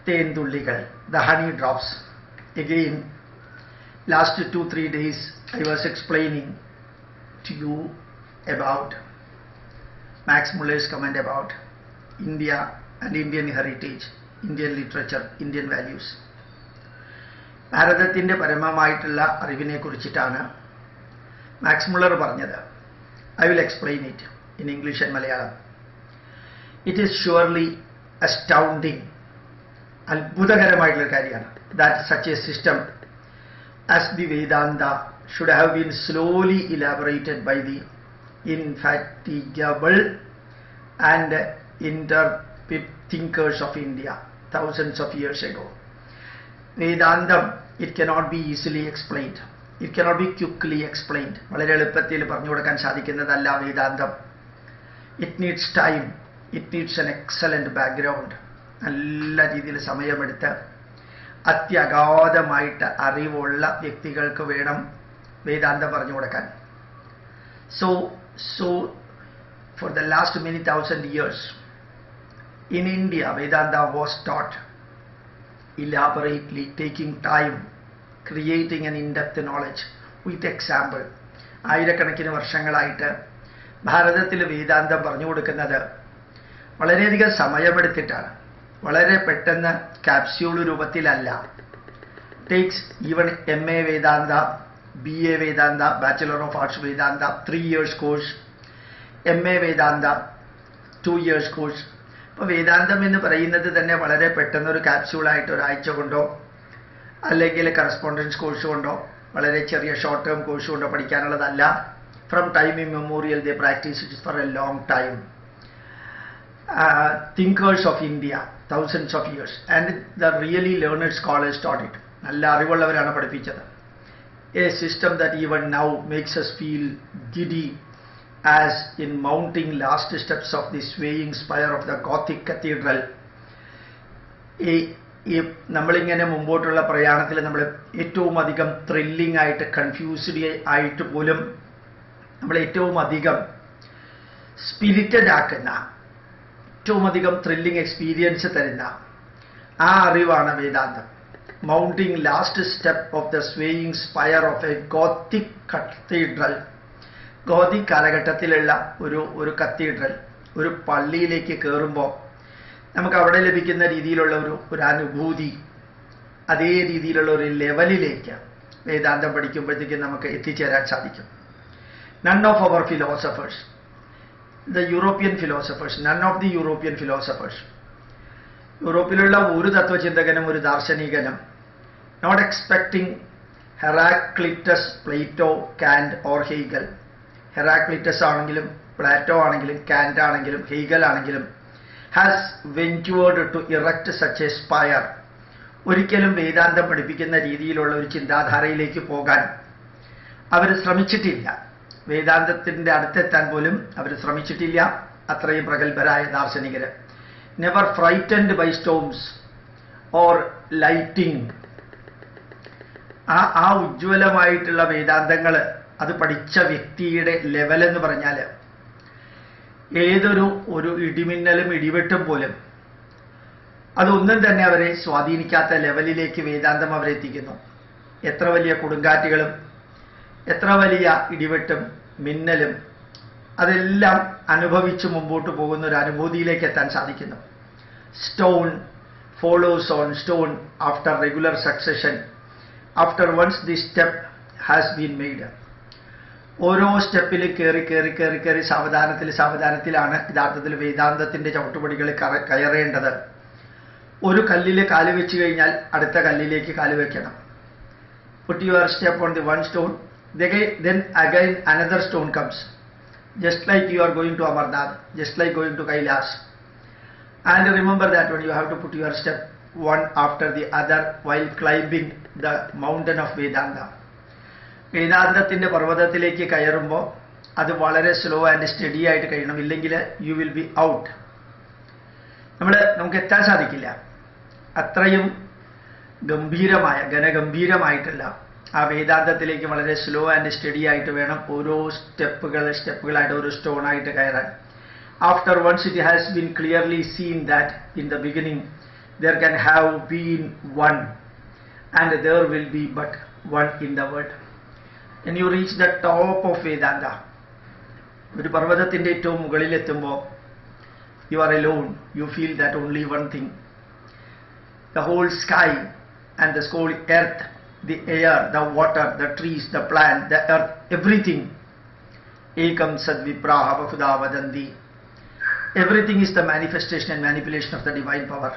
തേൻതുള്ളികൾ, the honey drops. Again, last 2-3 days I was explaining to you about Max Muller's comment about India and Indian heritage, Indian literature, Indian values. ഭാരതത്തിൻ്റെ പരമമായിട്ടുള്ള അറിവിനെ കുറിച്ചിട്ടാണ് max Muller പറഞ്ഞത്. I will explain it in English and Malayalam. It is surely astounding, അത്ഭുതകരമായിട്ടുള്ള കാര്യമാണ്, that such a system as the Vedanta should have been slowly elaborated by the indefatigable and intrepid thinkers of India thousands of years ago. Vedantam, it cannot be easily explained. It cannot be quickly explained. വളരെ എളുപ്പത്തിൽ പറഞ്ഞു കൊടുക്കാൻ സാധിക്കുന്നതല്ല വേദാന്തം. It needs time. It needs an excellent background. നല്ല രീതിയിൽ സമയമെടുത്ത് അത്യഗാധമായിട്ട് അറിവുള്ള വ്യക്തികൾക്ക് വേണം വേദാന്തം പറഞ്ഞു കൊടുക്കാൻ. So for the last many thousand years in India, Vedanta was taught elaborately, taking time, creating an in-depth knowledge with example. ആയിരക്കണക്കിന് വർഷങ്ങളായിട്ട് ഭാരതത്തിൽ വേദാന്തം പറഞ്ഞു കൊടുക്കുന്നത് വളരെയധികം സമയമെടുത്തിട്ടാണ്, വളരെ പെട്ടെന്ന് ക്യാപ്സ്യൂൾ രൂപത്തിലല്ല. Takes even MA Vedanta, BA Vedanta, bachelor of arts Vedanta, 3 years course, MA Vedanta 2 years course. അപ്പോൾ വേദാന്തം എന്ന് പറയുന്നത് തന്നെ വളരെ പെട്ടെന്ന് ഒരു ക്യാപ്സ്യൂളായിട്ട് ഒരാഴ്ച കൊണ്ടോ അല്ലെങ്കിൽ കറസ്പോണ്ടൻസ് കോഴ്സ് കൊണ്ടോ വളരെ ചെറിയ ഷോർട്ട് ടേം കോഴ്സ് കൊണ്ടോ പഠിക്കാനുള്ളതല്ല. From time immemorial they practice it for a long time. Thinkers of India, thousands of years, and the really learned scholars taught it. നല്ല അറിവുള്ളവരാണ് പഠിപ്പിച്ചത്. A system that even now makes us feel giddy as in mounting last steps of the swaying spire of the Gothic cathedral. നമ്മളിങ്ങനെ മുമ്പോട്ടുള്ള പ്രയാണത്തിൽ നമ്മൾ ഏറ്റവും അധികം thrilling ആയിട്ട്, confused ആയിട്ട് പോലും നമ്മൾ ഏറ്റവും അധികം സ്പിരിറ്റഡ് ആക്കുന്ന, ഏറ്റവും അധികം ത്രില്ലിംഗ് എക്സ്പീരിയൻസ് തരുന്ന ആ അറിവാണ് വേദാന്തം. Mounting last step of the swaying spire of a gothic cathedral. Gothic കാലഘട്ടത്തിലുള്ള ഒരു കത്തീഡ്രൽ, ഒരു പള്ളിയിലേക്ക് കയറുമ്പോൾ നമുക്ക് അവിടെ ലഭിക്കുന്ന രീതിയിലുള്ള ഒരു അനുഭൂതി, അതേ രീതിയിലുള്ള ഒരു ലെവലിലേക്ക് വേദാന്തം പഠിക്കുമ്പോഴത്തേക്കും നമുക്ക് എത്തിച്ചേരാൻ സാധിക്കും. None of our philosophers, the European philosophers, none of the European philosophers, യൂറോപ്പിലുള്ള ഒരു തത്വചിന്തകനും ഒരു ദാർശനികനും not expecting Heraclitus, Plato, Kant or Hegel, Heraclitus ആണെങ്കിലും പ്ലാറ്റോ ആണെങ്കിലും കാന്റ് ആണെങ്കിലും ഹെഗൽ ആണെങ്കിലും has ventured to erect such a spire, ഒരിക്കലും വേദാന്തം പഠിപ്പിക്കുന്ന രീതിയിലുള്ള ഒരു ചിന്താധാരയിലേക്ക് പോകാൻ അവർ ശ്രമിച്ചിട്ടില്ല. വേദാന്തത്തിൻ്റെ അടുത്തെത്താൻ പോലും അവർ ശ്രമിച്ചിട്ടില്ല. അത്രയും പ്രഗത്ഭരായ ദാർശനികർ. Never frightened by storms or lighting. ആ ഉജ്ജ്വലമായിട്ടുള്ള വേദാന്തങ്ങൾ അത് പഠിച്ച വ്യക്തിയുടെ ലെവലെന്ന് പറഞ്ഞാൽ ഒരു ഇടിമിന്നലും ഇടിവെട്ടും പോലും അതൊന്നും തന്നെ അവരെ സ്വാധീനിക്കാത്ത ലെവലിലേക്ക് വേദാന്തം അവരെ എത്തിക്കുന്നു. എത്ര വലിയ കൊടുങ്കാറ്റുകളും എത്ര വലിയ ഇടിവെട്ടും മിന്നലും അതെല്ലാം അനുഭവിച്ച് മുമ്പോട്ട് പോകുന്ന ഒരു അനുഭൂതിയിലേക്ക് എത്താൻ സാധിക്കുന്നു. Stone follows on stone after regular succession, after once the step has been made. ഓരോ സ്റ്റെപ്പിൽ കയറി സാവധാനത്തിലാണ് യഥാർത്ഥത്തിൽ വേദാന്തത്തിൻ്റെ ചവിട്ടുപടികൾ കയറേണ്ടത്. ഒരു കല്ലിൽ കാല് വെച്ച് കഴിഞ്ഞാൽ അടുത്ത കല്ലിലേക്ക് കാല് വെക്കണം. Put your step on the one stone, then again another stone comes, just like you are going to Amarnath, just like going to Kailas. And remember that when you have to put your step one after the other while climbing the mountain of Vedanta. വേദാന്തത്തിൻ്റെ പർവ്വതത്തിലേക്ക് കയറുമ്പോൾ അത് വളരെ slow and study ആയിട്ട് കഴിയണം, ഇല്ലെങ്കിൽ you will be out. നമുക്ക് എത്താൻ സാധിക്കില്ല. അത്രയും ഘനഗംഭീരമായിട്ടുള്ള ആ വേദാന്തത്തിലേക്ക് വളരെ സ്ലോ ആൻഡ് സ്റ്റഡി ആയിട്ട് വേണം ഓരോ സ്റ്റെപ്പുകളായിട്ട് ഓരോ സ്റ്റോണായിട്ട് കയറാൻ. After once it has been clearly seen that in the beginning there can have been one, and there will be but one in the world. When you reach the top of Vedanta, ഒരു പർവ്വതത്തിൻ്റെ ഏറ്റവും മുകളിലെത്തുമ്പോൾ you are alone. You feel that only one thing. The whole sky and the whole earth, the air, the water, the trees, the plant, the earth, everything. Ekam sadvipraha bahuda vadanti. Everything is the manifestation and manipulation of the divine power.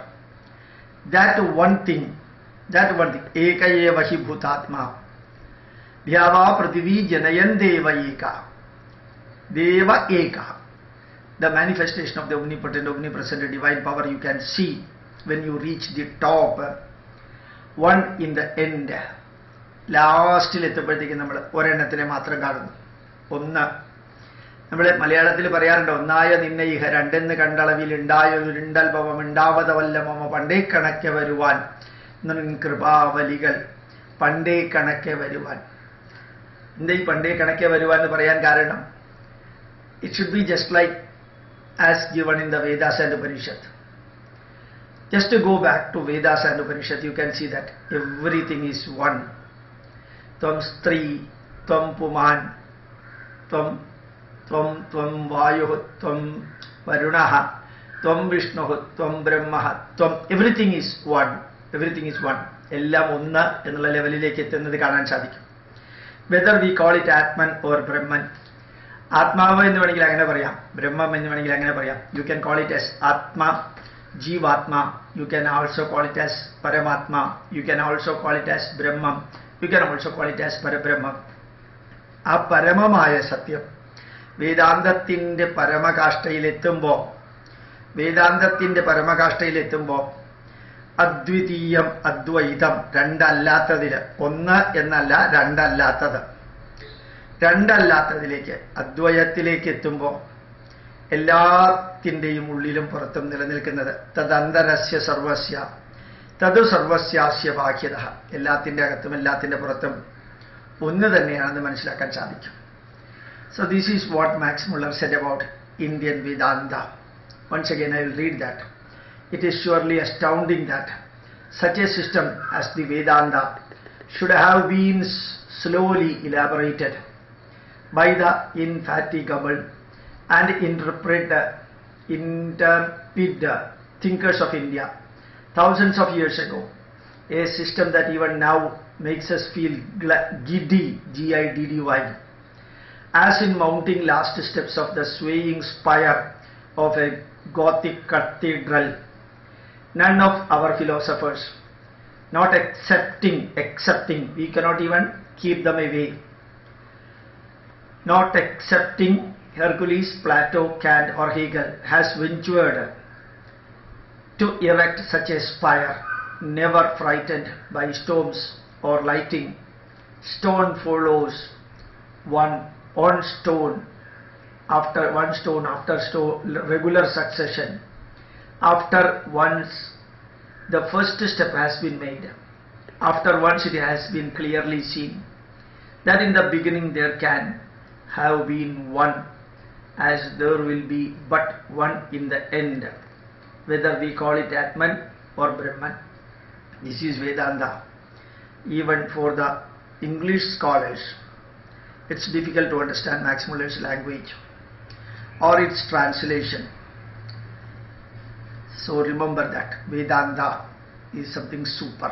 That one thing, eka eva hi bhutatma. Dhyava prathivi janayan deva eka. Deva eka. The manifestation of the omnipotent, omnipresent divine power you can see when you reach the top. One in the end. ലാസ്റ്റിൽ എത്തുമ്പോഴത്തേക്ക് നമ്മൾ ഒരെണ്ണത്തിനെ മാത്രം കാണുന്നു. ഒന്ന്, നമ്മൾ മലയാളത്തിൽ പറയാറുണ്ട്, ഒന്നായ നിന്നെ ഇഹ രണ്ടെന്ന് കണ്ടളവിൽ ഉണ്ടായൊരുണ്ടൽഭവം ഉണ്ടാവതവല്ല മമ പണ്ടേ കണക്കെ വരുവാൻ കൃപാവലികൾ. പണ്ടേ കണക്കെ വരുവാൻ. എന്താ ഈ പണ്ടേ കണക്കെ വരുവാൻ എന്ന് പറയാൻ കാരണം, it should be just like as given in the Vedas and Upanishad. Just to go back to Vedas and Upanishad, you can see that everything is one. Tvam Stri, Tvam Puman, Tvam Vayuh, Tvam Varunaha, Tvam Vishnuh, Tvam Brahmaha, Tvam. Everything is one. Everything is one. എല്ലാം ഒന്ന് എന്നുള്ള ലെവലിലേക്ക് എത്തുന്നത് കാണാൻ സാധിക്കും. Whether we call it Atman or Brahman. ആത്മാവ് എന്ന് വേണമെങ്കിൽ അങ്ങനെ പറയാം, ബ്രഹ്മം എന്ന് വേണമെങ്കിൽ അങ്ങനെ പറയാം. You can call it as atma, jeevatma. You can also call it as paramatma. You can also call it as Brahmam. You can also call it as Parabrahmam. ആ പരമമായ സത്യം വേദാന്തത്തിൻ്റെ പരമകാഷ്ഠയിലെത്തുമ്പോൾ അദ്വിതീയം, അദ്വൈതം, രണ്ടല്ലാത്തതിൽ, ഒന്ന് എന്നല്ല രണ്ടല്ലാത്തതിലേക്ക്, അദ്വയത്തിലേക്ക് എത്തുമ്പോൾ എല്ലാത്തിൻ്റെയും ഉള്ളിലും പുറത്തും നിലനിൽക്കുന്നത് തദന്തരസ്യ സർവസ്യ തതു സർവസ്യാസ്യ ബാഹ്യത. എല്ലാത്തിൻ്റെ അകത്തും എല്ലാത്തിൻ്റെ പുറത്തും ഒന്ന് തന്നെയാണെന്ന് മനസ്സിലാക്കാൻ സാധിക്കും. So this is what Max Muller said about Indian Vedanta. Once again I will read that. It is surely astounding that such a system as the Vedanta should have been slowly elaborated by the infatigable and intrepid thinkers of India thousands of years ago. A system that even now makes us feel giddy, G-I-D-D-Y, as in mounting last steps of the swaying spire of a Gothic cathedral. None of our philosophers, not accepting, we cannot even keep them away. Not accepting Hercules, Plato, Kant or Hegel, has ventured to erect such a spire, never frightened by storms or lightning. Stone follows one on stone after stone, regular succession. After once the first step has been made, after once it has been clearly seen that in the beginning there can have been one, as there will be but one in the end, whether we call it Atman or Brahman. This is Vedanta. Even for the English scholars, it's difficult to understand Max Muller's language or its translation. So remember that Vedanta is something super.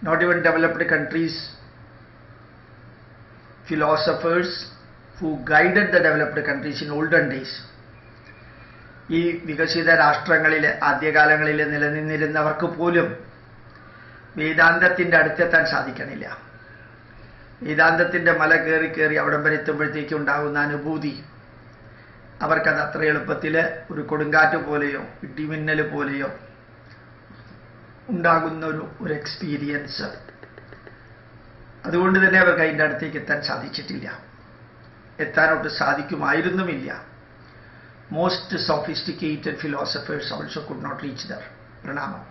Not even developed countries, philosophers who guided the developed countries in olden days, ഈ വികസിത രാഷ്ട്രങ്ങളിലെ ആദ്യകാലങ്ങളിലെ നിലനിന്നിരുന്നവർക്ക് പോലും വേദാന്തത്തിൻ്റെ അടുത്തെത്താൻ സാധിക്കണില്ല. വേദാന്തത്തിൻ്റെ മല കയറി അവിടം വരെ എത്തുമ്പോഴത്തേക്കും ഉണ്ടാകുന്ന അനുഭൂതി അവർക്കത് അത്ര എളുപ്പത്തിൽ ഒരു കൊടുങ്കാറ്റ് പോലെയോ ഇടിമിന്നൽ പോലെയോ ഉണ്ടാകുന്ന ഒരു എക്സ്പീരിയൻസ്. അതുകൊണ്ട് തന്നെ അവർക്ക് അതിൻ്റെ അടുത്തേക്ക് എത്താൻ സാധിച്ചിട്ടില്ല, എത്താനൊട്ട് സാധിക്കുമായിരുന്നുമില്ല. Most sophisticated philosophers also could not reach there. Pranamam.